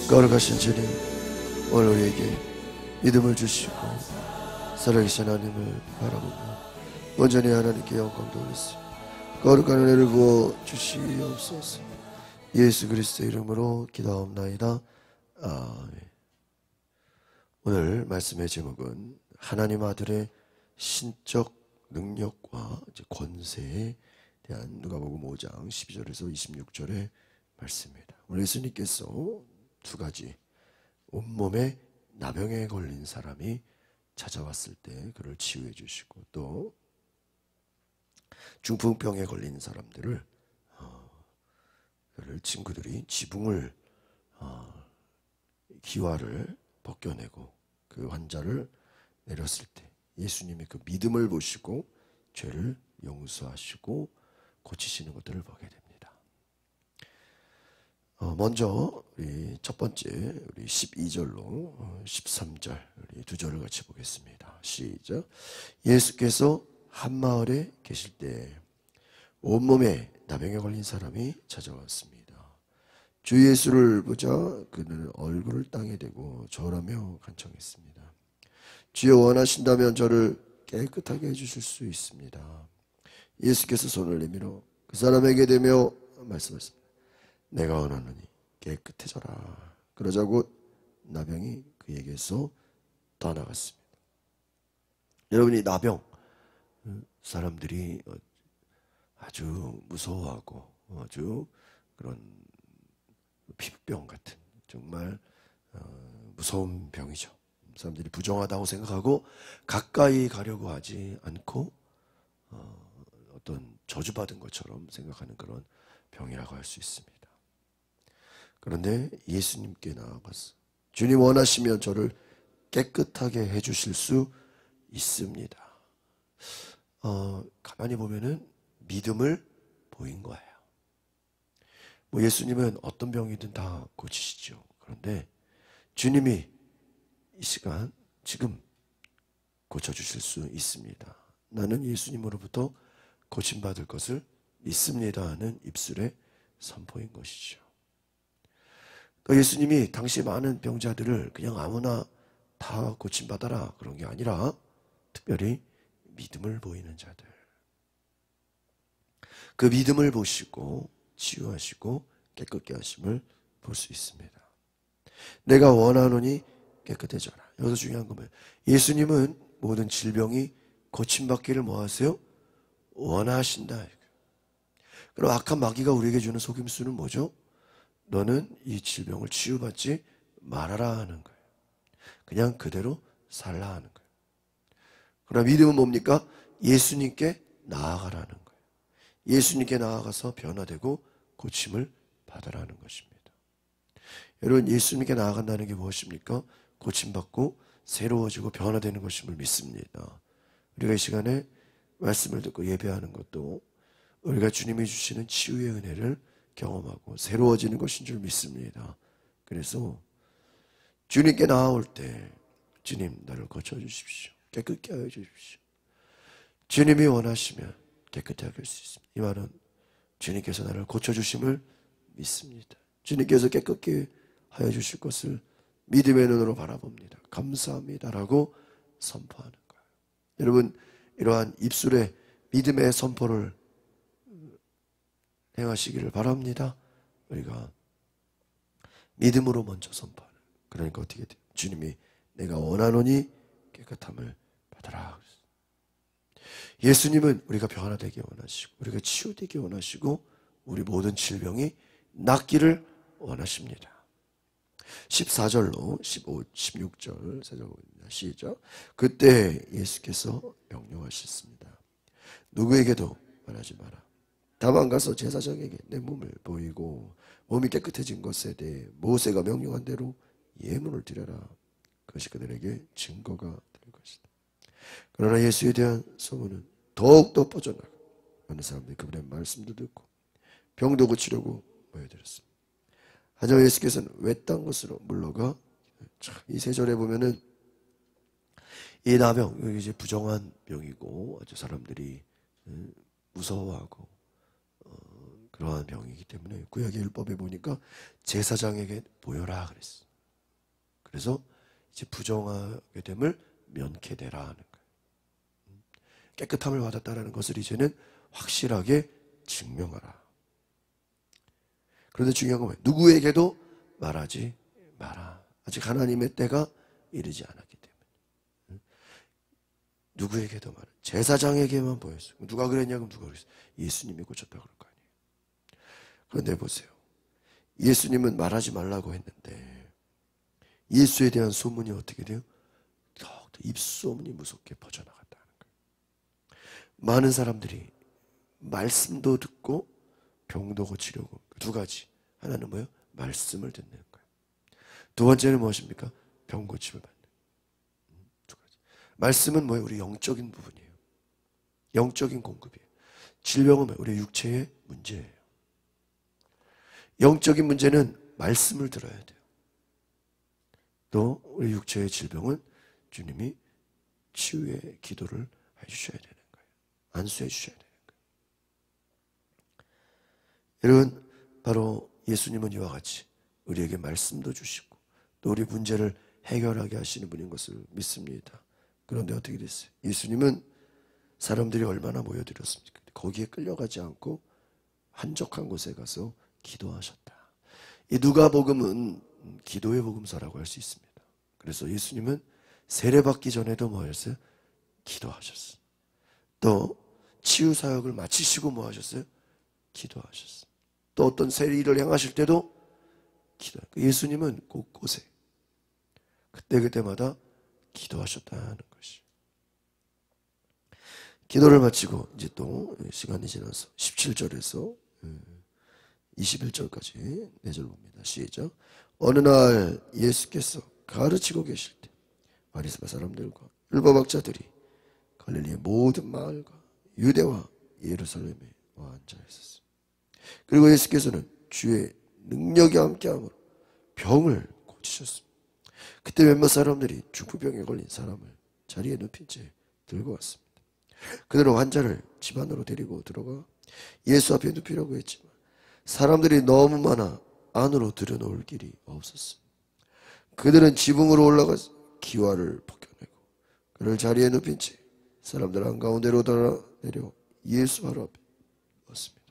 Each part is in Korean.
거룩하신 주님, 오늘 우리에게 믿음을 주시고 살아계신 하나님을 바라보며 온전히 하나님께 영광 돌리시며 거룩한 은혜를 부어 주시옵소서. 예수 그리스도의 이름으로 기도하옵나이다. 아멘. 오늘 말씀의 제목은 하나님 아들의 신적 능력과 권세에 대한 누가복음 5장 12절에서 26절의 말씀입니다. 오늘 예수님께서 두 가지, 온몸에 나병에 걸린 사람이 찾아왔을 때 그를 치유해 주시고, 또 중풍병에 걸린 사람들을 친구들이 지붕을 기와를 벗겨내고 그 환자를 내렸을 때 예수님이 그 믿음을 보시고 죄를 용서하시고 고치시는 것들을 보게 됩니다. 먼저 우리 첫 번째 우리 12절로 13절 우리 두 절을 같이 보겠습니다. 시작. 예수께서 한 마을에 계실 때 온몸에 나병에 걸린 사람이 찾아왔습니다. 주 예수를 보자 그는 얼굴을 땅에 대고 절하며 간청했습니다. 주여, 원하신다면 저를 깨끗하게 해주실 수 있습니다. 예수께서 손을 내밀어 그 사람에게 대며 말씀하셨습니다. 내가 원하노니 깨끗해져라. 그러자 곧 나병이 그에게서 떠나갔습니다. 여러분이 나병, 사람들이 아주 무서워하고 아주 그런 피부병 같은 정말 무서운 병이죠. 사람들이 부정하다고 생각하고 가까이 가려고 하지 않고 어떤 저주받은 것처럼 생각하는 그런 병이라고 할 수 있습니다. 그런데 예수님께 나아가서 주님, 원하시면 저를 깨끗하게 해주실 수 있습니다. 가만히 보면은 믿음을 보인 거예요. 예수님은 어떤 병이든 다 고치시죠. 그런데 주님이 이 시간 지금 고쳐주실 수 있습니다. 나는 예수님으로부터 고침받을 것을 믿습니다 하는 입술의 선포인 것이죠. 예수님이 당시 많은 병자들을 그냥 아무나 다 고침받아라 그런 게 아니라 특별히 믿음을 보이는 자들, 그 믿음을 보시고 치유하시고 깨끗게 하심을 볼 수 있습니다. 내가 원하노니 깨끗해져라. 여기서 중요한 건 예수님은 모든 질병이 고침받기를 뭐 하세요? 원하신다. 그럼 악한 마귀가 우리에게 주는 속임수는 뭐죠? 너는 이 질병을 치유받지 말아라 하는 거예요. 그냥 그대로 살라 하는 거예요. 그러나 믿음은 뭡니까? 예수님께 나아가라는 거예요. 예수님께 나아가서 변화되고 고침을 받으라는 것입니다. 여러분, 예수님께 나아간다는 게 무엇입니까? 고침받고 새로워지고 변화되는 것임을 믿습니다. 우리가 이 시간에 말씀을 듣고 예배하는 것도 우리가 주님이 주시는 치유의 은혜를 경험하고 새로워지는 것인 줄 믿습니다. 그래서 주님께 나아올 때 주님, 나를 고쳐주십시오. 깨끗게 하여 주십시오. 주님이 원하시면 깨끗하게 할 수 있습니다. 이 말은 주님께서 나를 고쳐주심을 믿습니다. 주님께서 깨끗게 하여 주실 것을 믿음의 눈으로 바라봅니다. 감사합니다라고 선포하는 거예요. 여러분, 이러한 입술의 믿음의 선포를 행하시기를 바랍니다. 우리가 믿음으로 먼저 선포하는. 그러니까 어떻게 돼요? 주님이 내가 원하노니 깨끗함을 받아라. 예수님은 우리가 변화되기 원하시고 우리가 치유되기 원하시고 우리 모든 질병이 낫기를 원하십니다. 14절로 15, 16절 세자입니다. 시작. 그때 예수께서 명령하셨습니다. 누구에게도 말하지 마라. 다만 가서 제사장에게 내 몸을 보이고 몸이 깨끗해진 것에 대해 모세가 명령한 대로 예물을 드려라. 그것이 그들에게 증거가 될 것이다. 그러나 예수에 대한 소문은 더욱더 퍼져나가 많은 사람들이 그분의 말씀도 듣고 병도 고치려고 모여들었습니다. 하지만 예수께서는 외딴 곳으로 물러가, 이 세 절에 보면은 이 나병, 여기 이제 부정한 병이고 아주 사람들이 무서워하고 그러한 병이기 때문에 구약의 율법에 보니까 제사장에게 보여라 그랬어. 그래서 이제 부정하게 됨을 면케되라 하는 거예요. 깨끗함을 받았다라는 것을 이제는 확실하게 증명하라. 그런데 중요한 건 뭐예요? 누구에게도 말하지 마라. 아직 하나님의 때가 이르지 않았기 때문에. 누구에게도 말해. 제사장에게만 보였어요. 누가 그랬냐면 누가 그랬어요? 예수님이 고쳤다고 그럴 거 아니에요. 그런데 보세요. 예수님은 말하지 말라고 했는데 예수에 대한 소문이 어떻게 돼요? 더욱더 입소문이 무섭게 퍼져나갔다는 거예요. 많은 사람들이 말씀도 듣고 병도 고치려고 두 가지. 하나는 뭐예요? 말씀을 듣는 거예요. 두 번째는 무엇입니까? 병 고침을 받는. 두 가지. 말씀은 뭐예요? 우리 영적인 부분이에요. 영적인 공급이에요. 질병은 뭐예요? 우리 육체의 문제예요. 영적인 문제는 말씀을 들어야 돼요. 또 우리 육체의 질병은 주님이 치유의 기도를 해주셔야 되는 거예요. 안수해 주셔야 되는 거예요. 여러분, 바로 예수님은 이와 같이 우리에게 말씀도 주시고 또 우리 문제를 해결하게 하시는 분인 것을 믿습니다. 그런데 어떻게 됐어요? 예수님은 사람들이 얼마나 모여들었습니까? 거기에 끌려가지 않고 한적한 곳에 가서 기도하셨다. 이 누가복음은 기도의 복음서라고 할 수 있습니다. 그래서 예수님은 세례받기 전에도 뭐 하셨어요? 기도하셨어요. 또 치유 사역을 마치시고 뭐 하셨어요? 기도하셨어요. 또 어떤 새 일을 행하실 때도 기도하셨어요. 예수님은 곳곳에 그때마다 기도하셨다는 것이. 기도를 마치고 이제 또 시간이 지나서 17절에서 21절까지 4절 봅니다. 시작. 어느 날 예수께서 가르치고 계실 때 바리새파 사람들과 율법학자들이 갈릴리의 모든 마을과 유대와 예루살렘에 와 앉아 있었습니다. 그리고 예수께서는 주의 능력이 함께함으로 병을 고치셨습니다. 그때 몇몇 사람들이 중풍병에 걸린 사람을 자리에 눕힌 채 들고 왔습니다. 그들은 환자를 집 안으로 데리고 들어가 예수 앞에 눕히려고 했지만 사람들이 너무 많아 안으로 들여놓을 길이 없었습니다. 그들은 지붕으로 올라가서 기와를 벗겨내고 그를 자리에 눕힌 채 사람들 한가운데로 내려 예수 바로 앞에 왔습니다.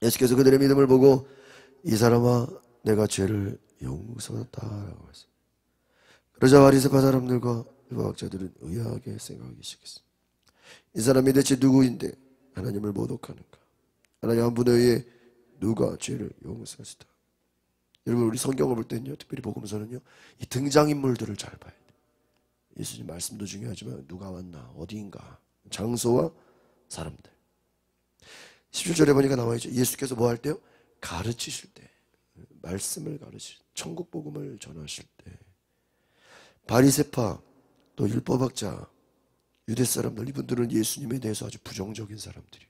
예수께서 그들의 믿음을 보고 이 사람아 내가 죄를 용서했다라고 했습니다. 그러자 바리새파 사람들과 율법학자들은 의아하게 생각하기 시작했습니다. 이 사람이 대체 누구인데 하나님을 모독하는가? 하나님 한 분에 의해 누가 죄를 용서했다. 여러분 우리 성경을 볼 때는요, 특별히 복음서는요, 이 등장인물들을 잘 봐야 돼요. 예수님 말씀도 중요하지만 누가 왔나, 어디인가, 장소와 사람들. 17절에 보니까 나와있죠. 예수께서 뭐 할 때요? 가르치실 때, 말씀을 가르치실 때, 천국 복음을 전하실 때 바리새파 또 율법학자 유대 사람들, 이분들은 예수님에 대해서 아주 부정적인 사람들이.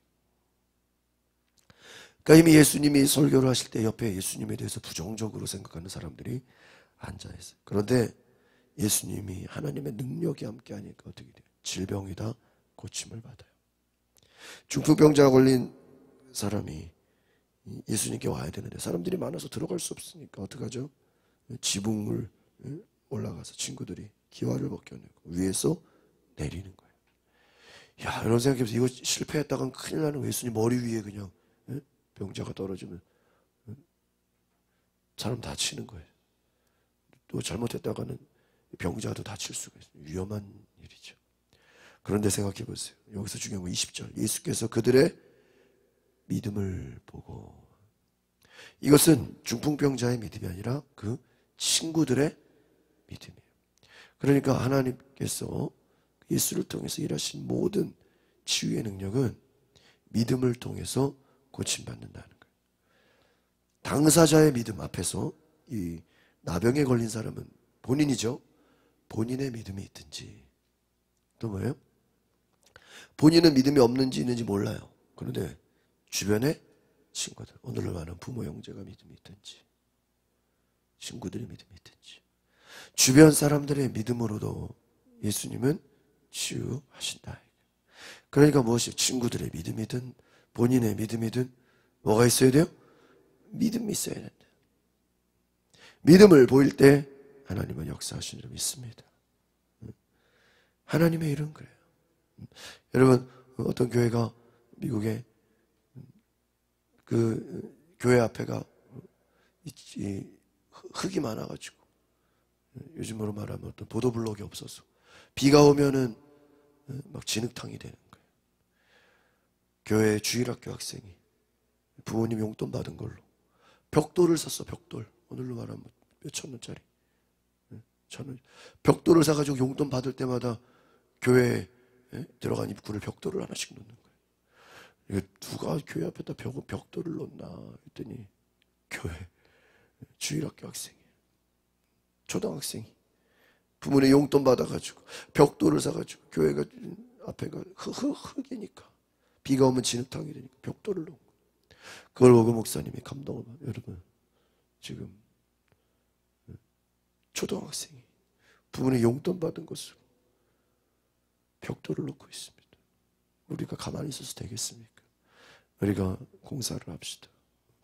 그러니까 이미 예수님이 설교를 하실 때 옆에 예수님에 대해서 부정적으로 생각하는 사람들이 앉아있어요. 그런데 예수님이 하나님의 능력이 함께 하니까 어떻게 돼요? 질병이 다 고침을 받아요. 중풍병자가 걸린 사람이 예수님께 와야 되는데 사람들이 많아서 들어갈 수 없으니까 어떡하죠? 지붕을 올라가서 친구들이 기와를 벗겨내고 위에서 내리는 거예요. 야, 이런 생각해보세요. 이거 실패했다간 큰일 나는 거예요. 예수님 머리 위에 그냥 병자가 떨어지면 사람 다치는 거예요. 또 잘못했다가는 병자도 다칠 수가 있어요. 위험한 일이죠. 그런데 생각해보세요. 여기서 중요한 건 20절. 예수께서 그들의 믿음을 보고, 이것은 중풍병자의 믿음이 아니라 그 친구들의 믿음이에요. 그러니까 하나님께서 예수를 통해서 일하신 모든 치유의 능력은 믿음을 통해서 고침받는다는 거예요. 당사자의 믿음 앞에서 이 나병에 걸린 사람은 본인이죠. 본인의 믿음이 있든지, 또 뭐예요? 본인은 믿음이 없는지 있는지 몰라요. 그런데 주변에 친구들, 오늘날 많은 부모 형제가 믿음이 있든지, 친구들의 믿음이 있든지, 주변 사람들의 믿음으로도 예수님은 치유하신다. 그러니까 무엇이 친구들의 믿음이든 본인의 믿음이든 뭐가 있어야 돼요? 믿음이 있어야 된다. 믿음을 보일 때 하나님은 역사하시는 줄 믿습니다. 하나님의 일은 그래요. 여러분, 어떤 교회가 미국에 그 교회 앞에가 흙이 많아가지고 요즘으로 말하면 어떤 보도블록이 없어서 비가 오면은 막 진흙탕이 되는 거예요. 교회 주일학교 학생이 부모님 용돈 받은 걸로 벽돌을 샀어. 벽돌. 오늘로 말하면 몇천 원짜리. 벽돌을 사가지고 용돈 받을 때마다 교회에 들어간 입구를 벽돌을 하나씩 놓는 거예요. 누가 교회 앞에다 벽돌을 놓나 했더니 교회 주일학교 학생이, 초등학생이 부모님 용돈 받아가지고 벽돌을 사가지고 교회가 앞에가 흙이니까 비가 오면 진흙탕이 되니까 벽돌을 놓은 거예요. 그걸 보고 목사님이 감동을 받아요. 여러분, 지금 초등학생이 부모님 용돈 받은 것으로 벽돌을 놓고 있습니다. 우리가 가만히 있어서 되겠습니까? 우리가 공사를 합시다.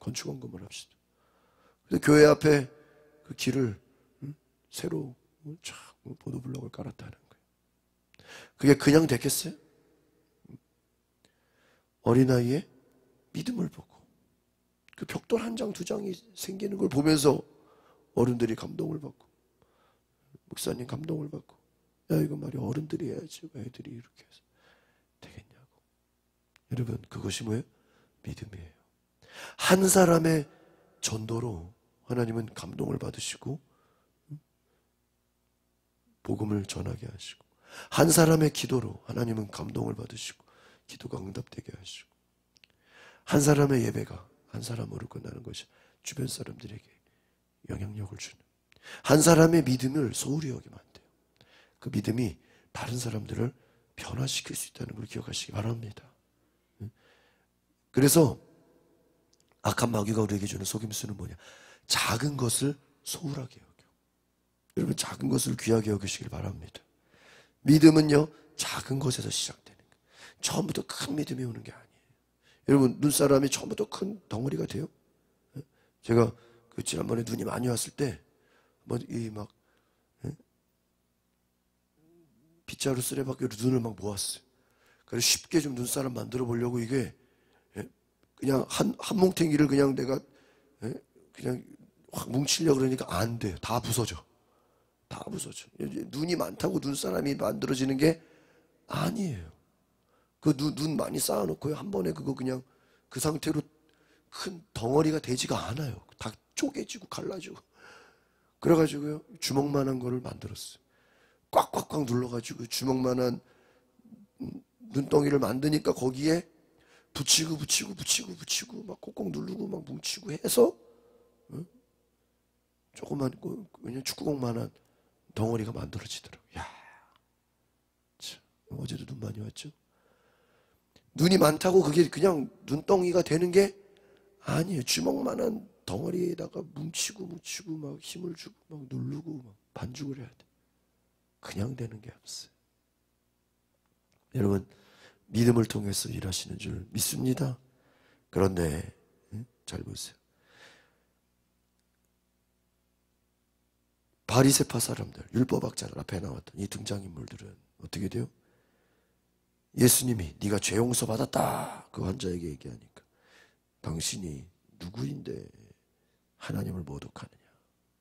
건축원금을 합시다. 그래서 교회 앞에 그 길을 새로 쫙 보도블록을 깔았다는 거예요. 그게 그냥 됐겠어요? 어린아이의 믿음을 보고 그 벽돌 한 장, 두 장이 생기는 걸 보면서 어른들이 감동을 받고, 목사님 감동을 받고, 야 이거 말이야 어른들이 해야지 왜 애들이 이렇게 해서 되겠냐고. 여러분, 그것이 뭐예요? 믿음이에요. 한 사람의 전도로 하나님은 감동을 받으시고 복음을 전하게 하시고, 한 사람의 기도로 하나님은 감동을 받으시고 기도가 응답되게 하시고, 한 사람의 예배가 한 사람으로 끝나는 것이 주변 사람들에게 영향력을 주는, 한 사람의 믿음을 소홀히 여기면 안 돼요. 그 믿음이 다른 사람들을 변화시킬 수 있다는 걸 기억하시기 바랍니다. 그래서 악한 마귀가 우리에게 주는 속임수는 뭐냐? 작은 것을 소홀하게 여겨. 여러분, 작은 것을 귀하게 여기시길 바랍니다. 믿음은요, 작은 것에서 시작되는 거예요. 처음부터 큰 믿음이 오는 게 아니에요. 여러분, 눈사람이 처음부터 큰 덩어리가 돼요? 제가 그 지난번에 눈이 많이 왔을 때 막 빗자루 쓰레받기로 눈을 막 모았어요. 그래서 쉽게 좀 눈사람 만들어 보려고 이게 그냥 한 뭉탱이를 그냥 내가 그냥 확 뭉치려고 그러니까 안 돼요. 다 부서져. 다 부서져. 눈이 많다고 눈사람이 만들어지는 게 아니에요. 그 눈 많이 쌓아놓고요. 한 번에 그거 그냥 그 상태로 큰 덩어리가 되지가 않아요. 다 쪼개지고 갈라지고. 그래가지고요, 주먹만한 거를 만들었어요. 꽉꽉꽉 눌러가지고 주먹만한 눈덩이를 만드니까 거기에 붙이고 막 콕콕 누르고 막 뭉치고 해서 조그만 그냥 축구공만한 덩어리가 만들어지더라고요. 야, 참, 어제도 눈 많이 왔죠? 눈이 많다고 그게 그냥 눈덩이가 되는 게 아니에요. 주먹만한 덩어리에다가 뭉치고 막 힘을 주고 막 누르고 막 반죽을 해야 돼. 그냥 되는 게 없어요. 여러분, 믿음을 통해서 일하시는 줄 믿습니다. 그런데 잘 보세요. 바리새파 사람들, 율법학자들 앞에 나왔던 이 등장인물들은 어떻게 돼요? 예수님이 네가 죄 용서 받았다 그 환자에게 얘기하니까 당신이 누구인데 하나님을 모독하느냐,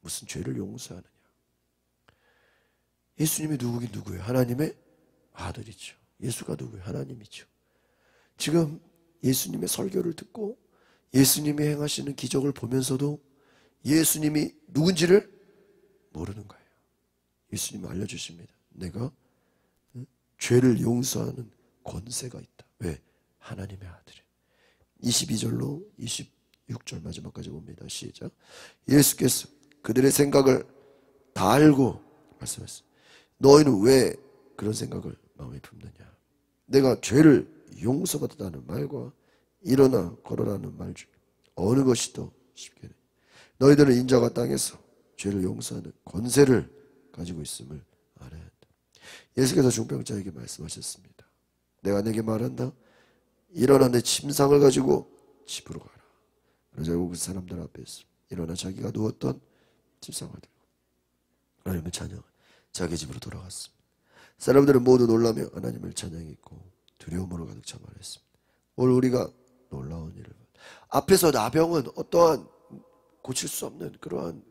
무슨 죄를 용서하느냐. 예수님이 누구긴 누구예요? 하나님의 아들이죠. 예수가 누구예요? 하나님이죠. 지금 예수님의 설교를 듣고 예수님이 행하시는 기적을 보면서도 예수님이 누군지를 모르는 거예요. 예수님은 알려주십니다. 내가 죄를 용서하는 권세가 있다. 왜? 하나님의 아들이에요. 22절로 26절 마지막까지 봅니다. 시작. 예수께서 그들의 생각을 다 알고 말씀하셨어요. 너희는 왜 그런 생각을 마음에 품느냐? 내가 죄를 용서받았다는 말과 일어나 걸어라는 말 중에 어느 것이 더 쉽게 돼? 너희들은 인자가 땅에서 죄를 용서하는 권세를 가지고 있음을 알아야 한다. 예수께서 중병자에게 말씀하셨습니다. 내가 내게 말한다. 일어나 내 침상을 가지고 집으로 가라. 그러자 그 사람들 앞에서 일어나 자기가 누웠던 침상을 들고 하나님을 찬양, 자기 집으로 돌아갔습니다. 사람들은 모두 놀라며 하나님을 찬양했고 두려움으로 가득 차 말했습니다. 오늘 우리가 놀라운 일을 앞에서 나병은 어떠한 고칠 수 없는 그러한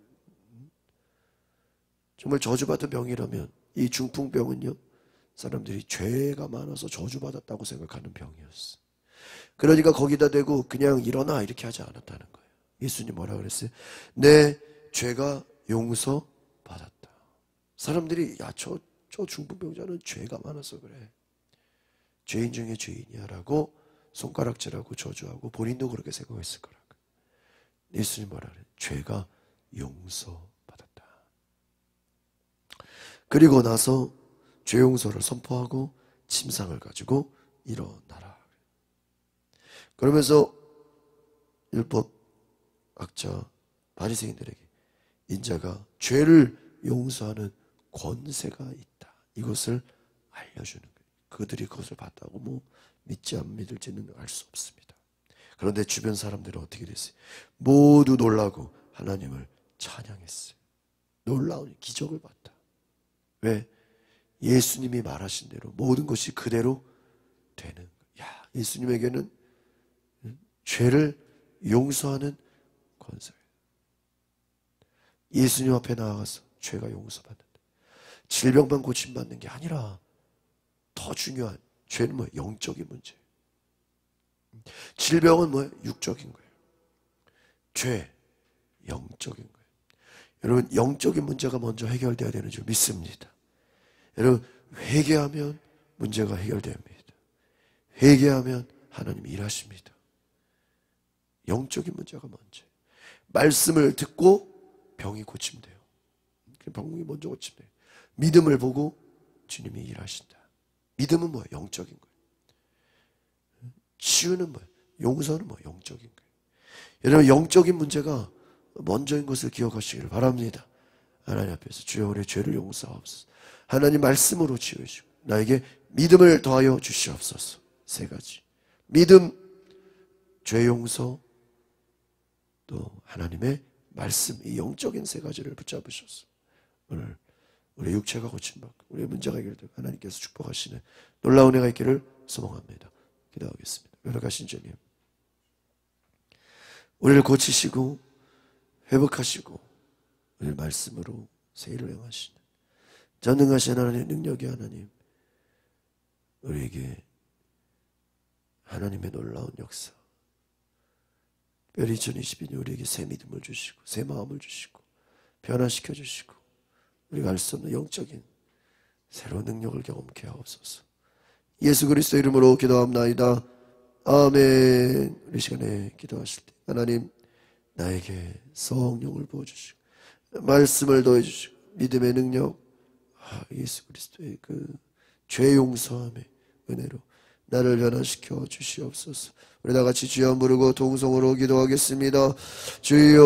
정말 저주받은 병이라면 이 중풍병은요, 사람들이 죄가 많아서 저주받았다고 생각하는 병이었어. 그러니까 거기다 대고 그냥 일어나 이렇게 하지 않았다는 거예요. 예수님 뭐라 그랬어요? 내 죄가 용서받았다. 사람들이 야, 저 중풍병자는 죄가 많아서 그래. 죄인 중에 죄인이야 라고 손가락질하고 저주하고 본인도 그렇게 생각했을 거라고. 예수님 뭐라 그래요? 죄가 용서받았다. 그리고 나서 죄 용서를 선포하고 침상을 가지고 일어나라. 그러면서 율법학자 바리새인들에게 인자가 죄를 용서하는 권세가 있다. 이것을 알려주는 거예요. 그들이 그것을 봤다고 뭐 믿지 안 믿을지는 알 수 없습니다. 그런데 주변 사람들은 어떻게 됐어요? 모두 놀라고 하나님을 찬양했어요. 놀라운 기적을 봤다. 왜? 예수님이 말하신 대로 모든 것이 그대로 되는 거예요. 야, 예수님에게는 죄를 용서하는 권세예요. 예수님 앞에 나아가서 죄가 용서받는다. 질병만 고침받는 게 아니라 더 중요한 죄는 뭐예요? 영적인 문제예요. 질병은 뭐예요? 육적인 거예요. 죄, 영적인 거예요. 여러분, 영적인 문제가 먼저 해결돼야 되는 줄 믿습니다. 여러분, 회개하면 문제가 해결됩니다. 회개하면 하나님이 일하십니다. 영적인 문제가 먼저. 말씀을 듣고 병이 고침돼요. 병이 먼저 고침돼요. 믿음을 보고 주님이 일하신다. 믿음은 뭐예요? 영적인 거예요. 치유는 뭐예요? 용서는 뭐예요? 영적인 거예요. 여러분, 영적인 문제가 먼저인 것을 기억하시기를 바랍니다. 하나님 앞에서 주여 우리의 죄를 용서하옵소서. 하나님 말씀으로 치유해주시고 나에게 믿음을 더하여 주시옵소서. 세 가지. 믿음, 죄 용서, 또 하나님의 말씀, 이 영적인 세 가지를 붙잡으셔서 오늘 우리 육체가 고침받고 우리의 문제가 해결되고 하나님께서 축복하시는 놀라운 은혜가 있기를 소망합니다. 기도하겠습니다. 연약하신 주님, 우리를 고치시고 회복하시고 우리를 말씀으로 새 일을 행하시는 전능하신 하나님의 능력의 하나님, 우리에게 하나님의 놀라운 역사, 특별히 2022년 우리에게 새 믿음을 주시고 새 마음을 주시고 변화시켜 주시고 우리가 알 수 없는 영적인 새로운 능력을 경험케 하옵소서. 예수 그리스도 이름으로 기도합나이다. 아멘. 우리 시간에 기도하실 때 하나님 나에게 성령을 부어주시고 말씀을 더해주시고 믿음의 능력, 예수 그리스도의 그 죄 용서함의 은혜로 나를 변화시켜 주시옵소서. 우리 다 같이 주여 부르고 동성으로 기도하겠습니다. 주여.